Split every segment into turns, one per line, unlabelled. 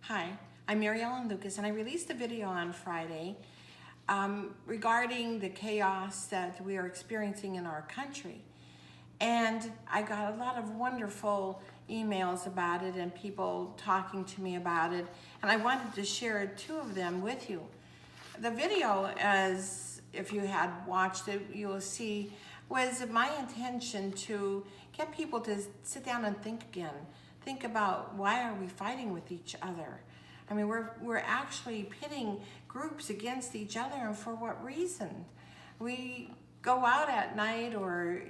Hi, I'm Mary Ellen Lucas, and I released a video on Friday regarding the chaos that we are experiencing in our country. And I got a lot of wonderful emails about it and people talking to me about it, and I wanted to share two of them with you. The video, as if you had watched it, you will see, was my intention to get people to sit down and think again. Think about, why are we fighting with each other? I mean, we're actually pitting groups against each other, and for what reason? We go out at night or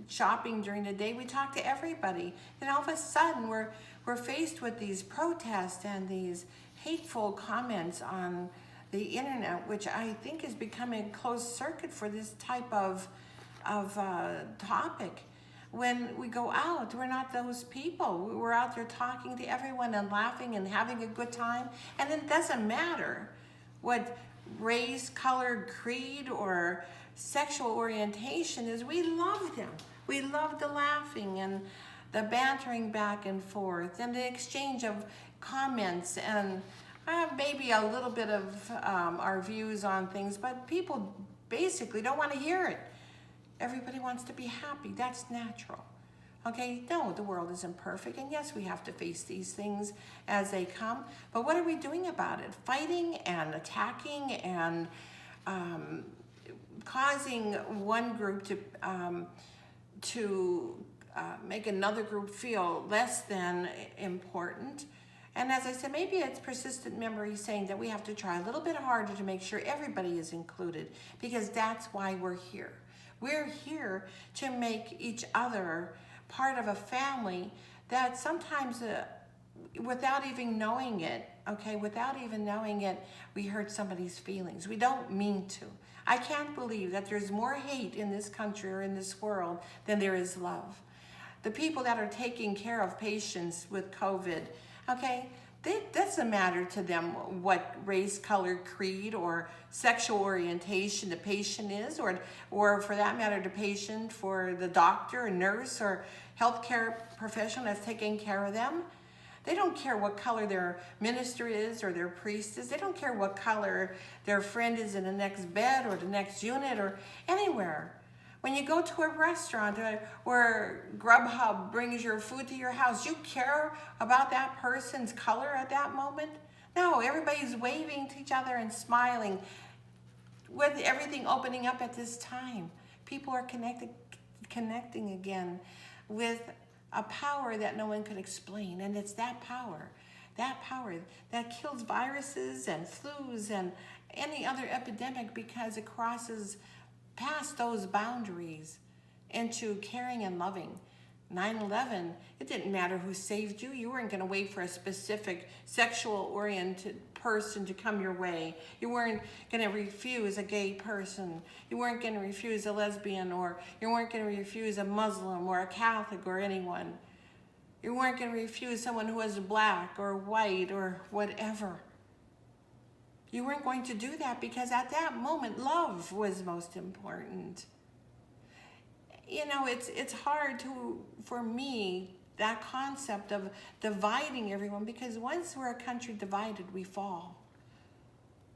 shopping during the day, we talk to everybody. And all of a sudden we're faced with these protests and these hateful comments on the internet, which I think is becoming a closed circuit for this type of topic. When we go out, we're not those people. We're out there talking to everyone and laughing and having a good time. And it doesn't matter what race, color, creed, or sexual orientation is. We love them. We love the laughing and the bantering back and forth and the exchange of comments and maybe a little bit of our views on things, but people basically don't want to hear it. Everybody wants to be happy. That's natural. Okay, no, the world isn't perfect, and yes, we have to face these things as they come, but what are we doing about it? Fighting and attacking and causing one group to make another group feel less than important. And as I said, maybe it's persistent memory saying that we have to try a little bit harder to make sure everybody is included, because that's why we're here. We're here to make each other part of a family that sometimes, without even knowing it, we hurt somebody's feelings. We don't mean to. I can't believe that there's more hate in this country or in this world than there is love. The people that are taking care of patients with COVID, okay, it doesn't matter to them what race, color, creed, or sexual orientation the patient is, or for that matter, the patient, for the doctor, or nurse, or healthcare professional that's taking care of them. They don't care what color their minister is or their priest is. They don't care what color their friend is in the next bed or the next unit or anywhere. When you go to a restaurant where Grubhub brings your food to your house, you care about that person's color at that moment? No, everybody's waving to each other and smiling. With everything opening up at this time, people are connecting again with a power that no one could explain, and it's that power that kills viruses and flus and any other epidemic, because it crosses past those boundaries into caring and loving. 9/11, it didn't matter who saved you. You weren't going to wait for a specific sexual-oriented person to come your way. You weren't going to refuse a gay person. You weren't going to refuse a lesbian, or you weren't going to refuse a Muslim or a Catholic or anyone. You weren't going to refuse someone who was black or white or whatever. You weren't going to do that, because at that moment, love was most important. You know, it's hard for me, that concept of dividing everyone, because once we're a country divided, we fall.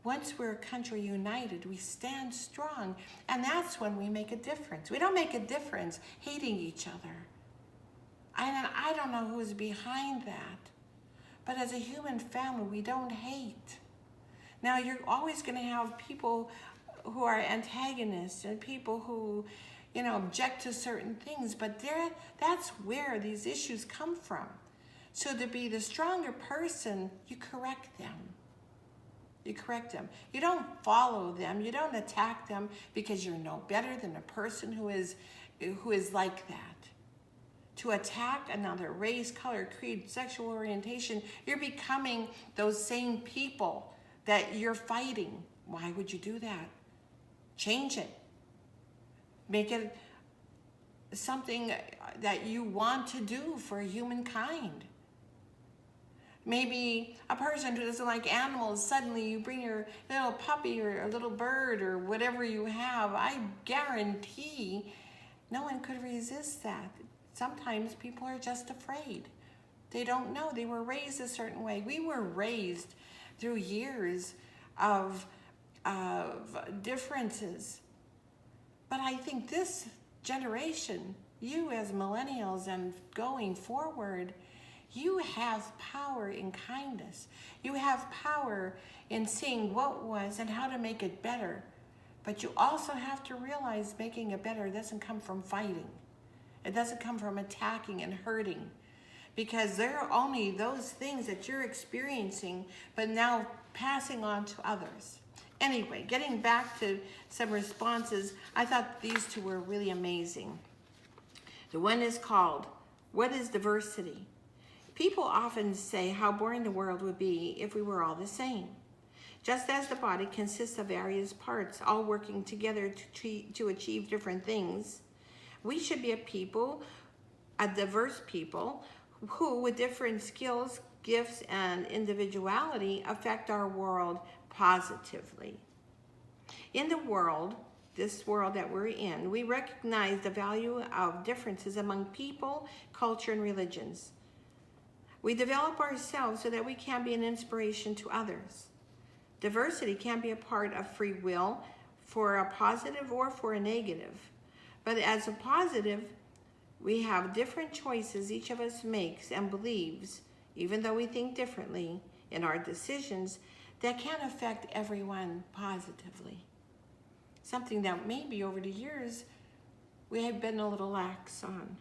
Once we're a country united, we stand strong, and that's when we make a difference. We don't make a difference hating each other. I don't know who's behind that, but as a human family, we don't hate. Now, you're always going to have people who are antagonists and people who, object to certain things, but that's where these issues come from. So to be the stronger person, you correct them. You don't follow them. You don't attack them because you're no better than a person who is like that. To attack another race, color, creed, sexual orientation, you're becoming those same people that you're fighting. Why would you do that? Change it. Make it something that you want to do for humankind. Maybe a person who doesn't like animals, suddenly you bring your little puppy or a little bird or whatever you have. I guarantee no one could resist that. Sometimes people are just afraid. They don't know. They were raised a certain way. We were raised through years of differences. But I think this generation, you as millennials and going forward, you have power in kindness. You have power in seeing what was and how to make it better. But you also have to realize making it better doesn't come from fighting. It doesn't come from attacking and hurting. Because there are only those things that you're experiencing, but now passing on to others. Anyway, getting back to some responses, I thought these two were really amazing. The one is called, "What is diversity?" People often say how boring the world would be if we were all the same. Just as the body consists of various parts, all working together to achieve different things, we should be a diverse people, who with different skills, gifts, and individuality affect our world positively. In the world, this world that we're in, we recognize the value of differences among people, culture, and religions. We develop ourselves so that we can be an inspiration to others. Diversity can be a part of free will for a positive or for a negative. But as a positive, we have different choices each of us makes and believes, even though we think differently in our decisions, that can affect everyone positively. Something that maybe over the years we have been a little lax on.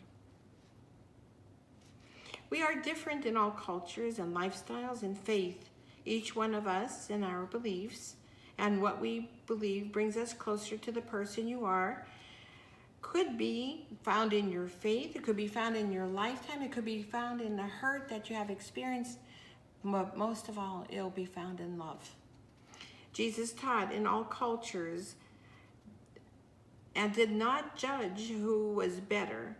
We are different in all cultures and lifestyles and faith. Each one of us and our beliefs and what we believe brings us closer to the person you are. Could be found in your faith, it could be found in your lifetime, it could be found in the hurt that you have experienced, but most of all, it'll be found in love. Jesus taught in all cultures and did not judge who was better.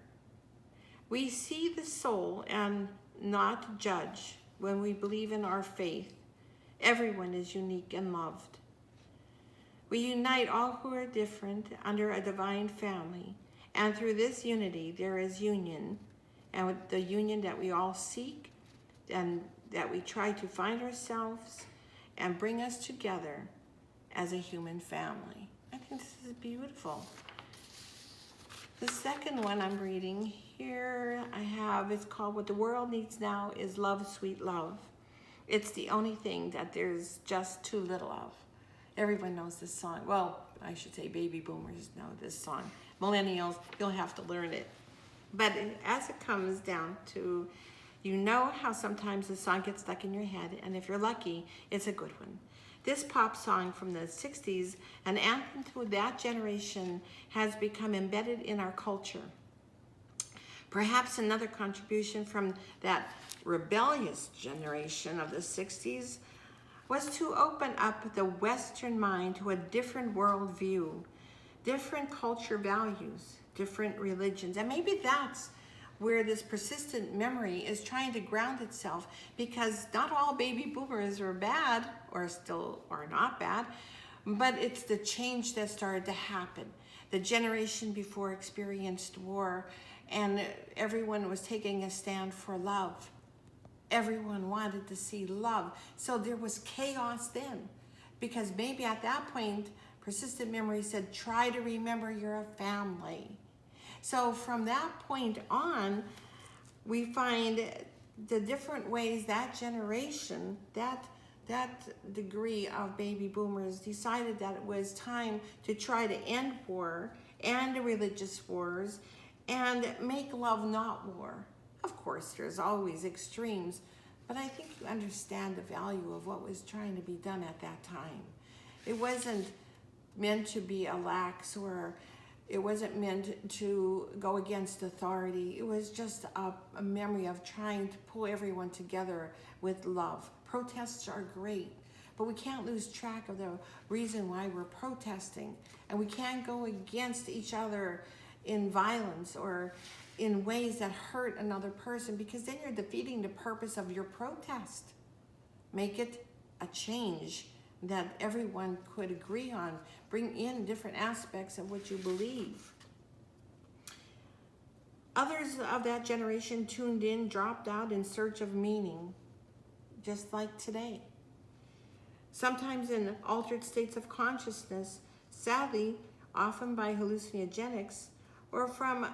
We see the soul and not judge when we believe in our faith. Everyone is unique and loved. We unite all who are different under a divine family, and through this unity there is union, and with the union that we all seek and that we try to find ourselves and bring us together as a human family. I think this is beautiful. The second one I'm reading here it's called "What the World Needs Now is Love, Sweet Love." It's the only thing that there's just too little of. Everyone knows this song. Well, I should say baby boomers know this song. Millennials, you'll have to learn it. But as it comes down to, you know how sometimes the song gets stuck in your head, and if you're lucky, it's a good one. This pop song from the 60s, an anthem to that generation, has become embedded in our culture. Perhaps another contribution from that rebellious generation of the 60s was to open up the Western mind to a different worldview, different culture values, different religions. And maybe that's where this persistent memory is trying to ground itself, because not all baby boomers are bad or still are not bad, but it's the change that started to happen. The generation before experienced war, and everyone was taking a stand for love. Everyone wanted to see love. So there was chaos then, because maybe at that point, persistent memory said, try to remember you're a family. So from that point on, we find the different ways that generation, that degree of baby boomers decided that it was time to try to end war and the religious wars and make love not war. Of course, there's always extremes, but I think you understand the value of what was trying to be done at that time. It wasn't meant to be a lax, or it wasn't meant to go against authority. It was just a memory of trying to pull everyone together with love. Protests are great, but we can't lose track of the reason why we're protesting, and we can't go against each other in violence or in ways that hurt another person, because then you're defeating the purpose of your protest. Make it a change that everyone could agree on. Bring in different aspects of what you believe. Others of that generation tuned in, dropped out in search of meaning, just like today. Sometimes in altered states of consciousness, sadly, often by hallucinogenics, or from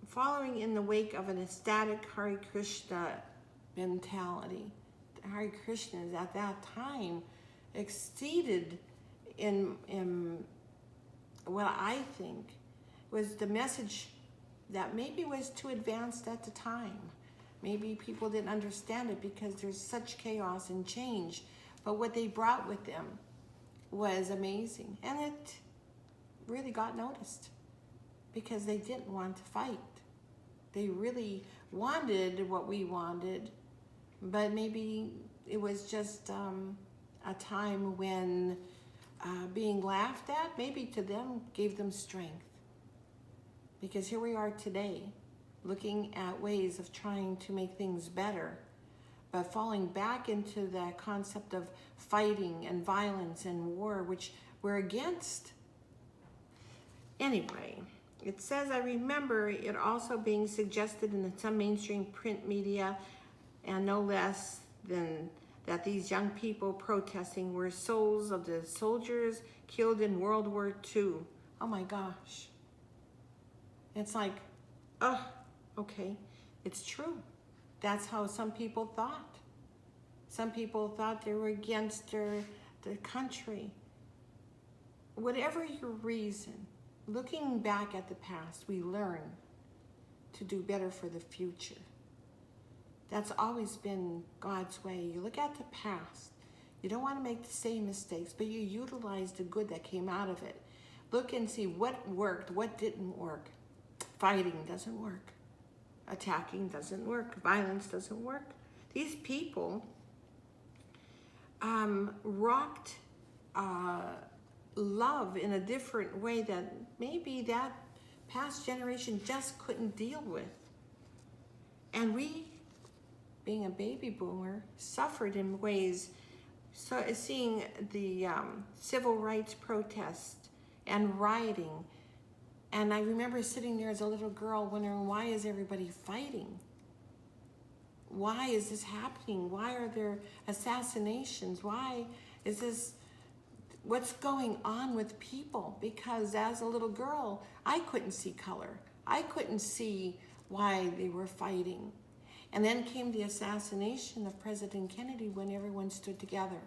following in the wake of an ecstatic Hare Krishna mentality. Hare Krishnas at that time exceeded in what I think was the message that maybe was too advanced at the time. Maybe people didn't understand it because there's such chaos and change. But what they brought with them was amazing. And it really got noticed because they didn't want to fight. They really wanted what we wanted, but maybe it was just a time when being laughed at, maybe to them, gave them strength. Because here we are today, looking at ways of trying to make things better, but falling back into the concept of fighting and violence and war, which we're against. Anyway, it says, I remember it also being suggested in some mainstream print media, and no less than that these young people protesting were souls of the soldiers killed in World War II. Oh my gosh. It's like, oh, okay, it's true. That's how some people thought. Some people thought they were against the country. Whatever your reason, looking back at the past, we learn to do better for the future. That's always been God's way. You look at the past. You don't want to make the same mistakes, but you utilize the good that came out of it. Look and see what worked, what didn't work. Fighting doesn't work. Attacking doesn't work. Violence doesn't work. These people rocked love in a different way that maybe that past generation just couldn't deal with. And we, being a baby boomer, suffered in ways, so seeing the civil rights protests and rioting. And I remember sitting there as a little girl wondering, why is everybody fighting? Why is this happening? Why are there assassinations? Why is this, what's going on with people? Because as a little girl, I couldn't see color. I couldn't see why they were fighting. And then came the assassination of President Kennedy when everyone stood together.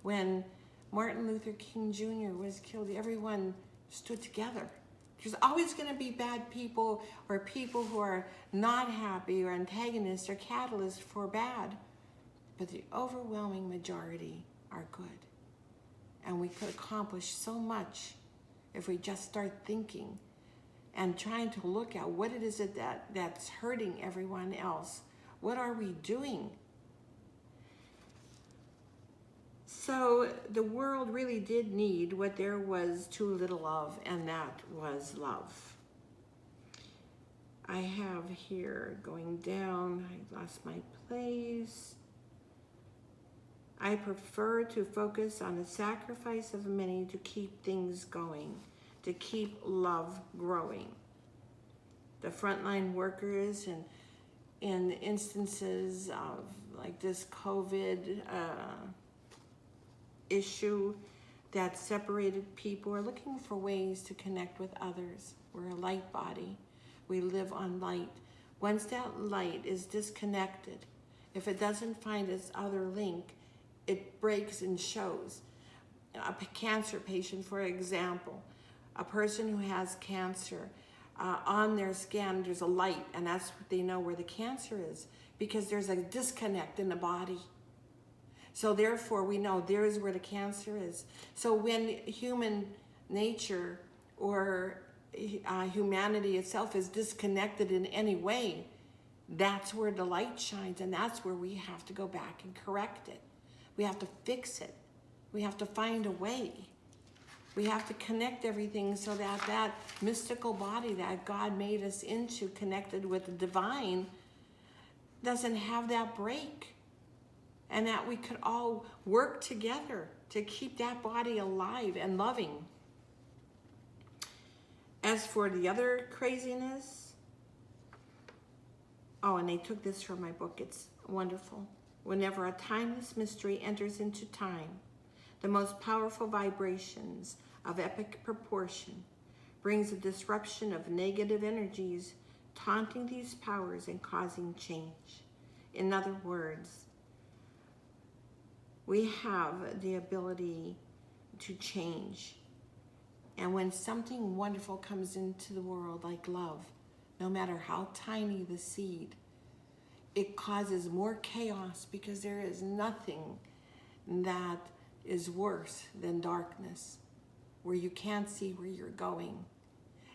When Martin Luther King Jr. was killed, everyone stood together. There's always going to be bad people or people who are not happy or antagonists or catalysts for bad. But the overwhelming majority are good. And we could accomplish so much if we just start thinking and trying to look at what it is that's hurting everyone else. What are we doing? So the world really did need what there was too little of, and that was love. I have here, going down, I lost my place. I prefer to focus on the sacrifice of many to keep things going, to keep love growing. The frontline workers and in instances of like this COVID issue that separated people are looking for ways to connect with others. We're a light body. We live on light. Once that light is disconnected, if it doesn't find its other link, it breaks and shows. A cancer patient, for example, a person who has cancer, on their scan there's a light, and that's what they know where the cancer is, because there's a disconnect in the body. So therefore we know there is where the cancer is. So when human nature or humanity itself is disconnected in any way, that's where the light shines, and that's where we have to go back and correct it. We have to fix it. We have to find a way. We have to connect everything so that that mystical body that God made us into, connected with the divine, doesn't have that break. And that we could all work together to keep that body alive and loving. As for the other craziness, Oh, and they took this from my book. It's wonderful. Whenever a timeless mystery enters into time, the most powerful vibrations of epic proportion brings a disruption of negative energies, taunting these powers and causing change. In other words, we have the ability to change. And when something wonderful comes into the world, like love, no matter how tiny the seed, it causes more chaos, because there is nothing that is worse than darkness, where you can't see where you're going.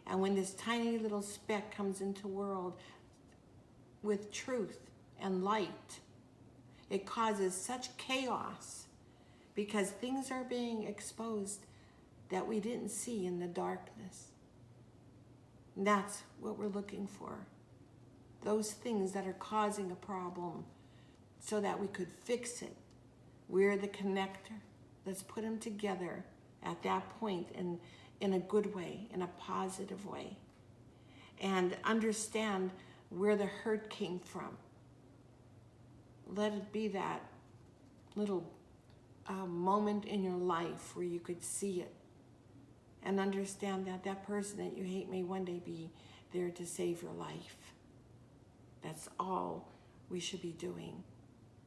And when this tiny little speck comes into the world with truth and light, it causes such chaos, because things are being exposed that we didn't see in the darkness. And that's what we're looking for. Those things that are causing a problem, so that we could fix it. We're the connector. Let's put them together at that point in a good way, in a positive way. And understand where the hurt came from. Let it be that little moment in your life where you could see it. And understand that that person that you hate may one day be there to save your life. That's all we should be doing.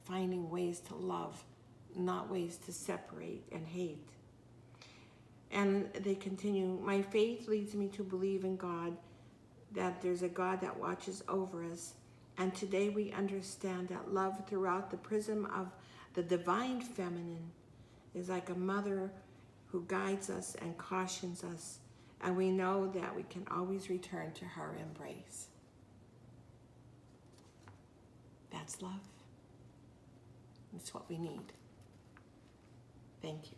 Finding ways to love, not ways to separate and hate. And they continue, my faith leads me to believe in God, that there's a God that watches over us. And today we understand that love throughout the prism of the divine feminine is like a mother who guides us and cautions us. And we know that we can always return to her embrace. That's love. It's what we need. Thank you.